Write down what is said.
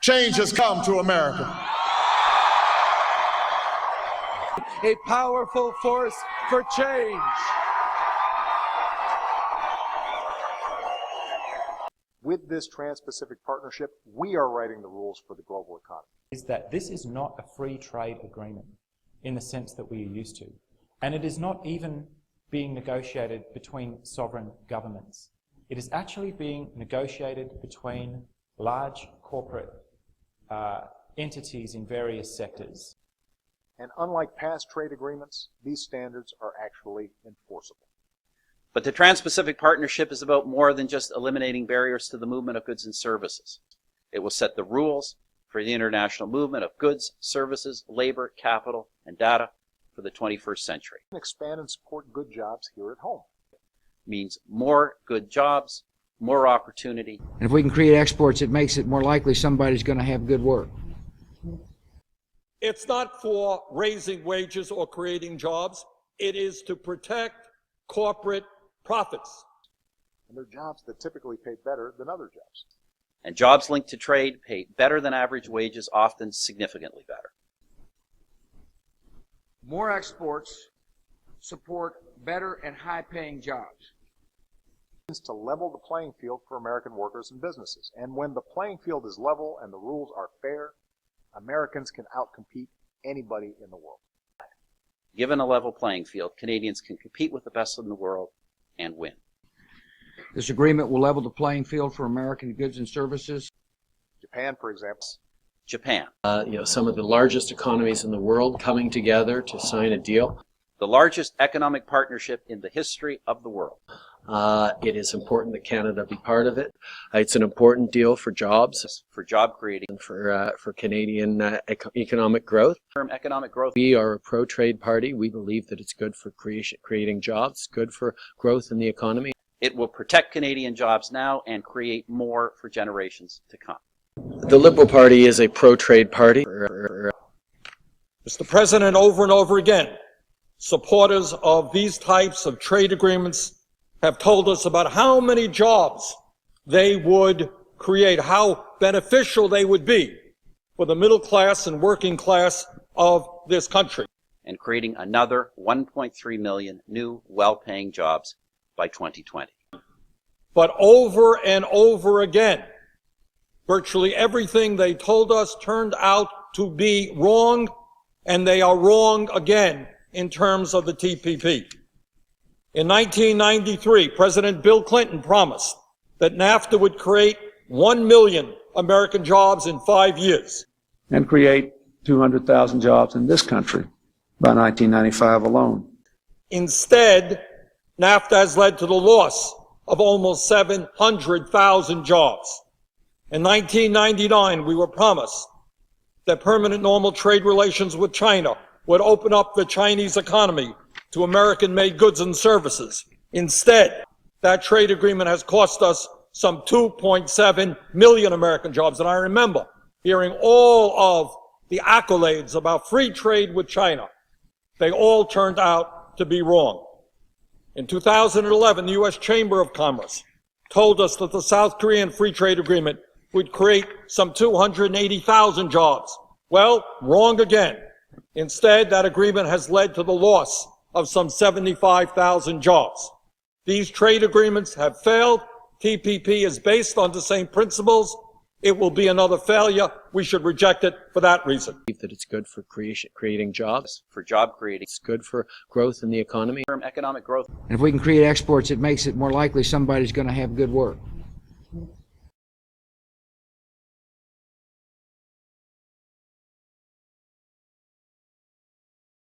change has come to America. A powerful force for change. With this Trans-Pacific Partnership, we are writing the rules for the global economy. Is that this is not a free trade agreement in the sense that we are used to. And it is not even being negotiated between sovereign governments. It is actually being negotiated between large corporate entities in various sectors. And unlike past trade agreements, these standards are actually enforceable. But the Trans-Pacific Partnership is about more than just eliminating barriers to the movement of goods and services. It will set the rules for the international movement of goods, services, labor, capital, and data for the 21st century. Expand and support good jobs here at home. Means more good jobs, more opportunity. And if we can create exports, it makes it more likely somebody's going to have good work. It's not for raising wages or creating jobs. It is to protect corporate profits. And they're jobs that typically pay better than other jobs. And jobs linked to trade pay better than average wages, often significantly better. More exports support better and high-paying jobs. It's to level the playing field for American workers and businesses. And when the playing field is level and the rules are fair, Americans can outcompete anybody in the world. Given a level playing field, Canadians can compete with the best in the world and win. This agreement will level the playing field for American goods and services. Japan, for example. Japan. Some of the largest economies in the world coming together to sign a deal. The largest economic partnership in the history of the world. It is important that Canada be part of it. It's an important deal for jobs. For job creating. And for Canadian economic growth. Economic growth. We are a pro-trade party. We believe that it's good for creating jobs, good for growth in the economy. It will protect Canadian jobs now and create more for generations to come. The Liberal Party is a pro-trade party. Mr. President, over and over again, supporters of these types of trade agreements have told us about how many jobs they would create, how beneficial they would be for the middle class and working class of this country. And creating another 1.3 million new, well-paying jobs by 2020. But over and over again, virtually everything they told us turned out to be wrong, and they are wrong again in terms of the TPP. In 1993, President Bill Clinton promised that NAFTA would create 1 million American jobs in 5 years. And create 200,000 jobs in this country by 1995 alone. Instead, NAFTA has led to the loss of almost 700,000 jobs. In 1999, we were promised that permanent normal trade relations with China would open up the Chinese economy to American-made goods and services. Instead, that trade agreement has cost us some 2.7 million American jobs. And I remember hearing all of the accolades about free trade with China. They all turned out to be wrong. In 2011, the U.S. Chamber of Commerce told us that the South Korean free trade agreement would create some 280,000 jobs. Well, wrong again. Instead, that agreement has led to the loss of some 75,000 jobs. These trade agreements have failed. TPP is based on the same principles. It will be another failure. We should reject it for that reason. That it's good for creating jobs. For job creating. It's good for growth in the economy. Economic growth. And if we can create exports, it makes it more likely somebody's going to have good work.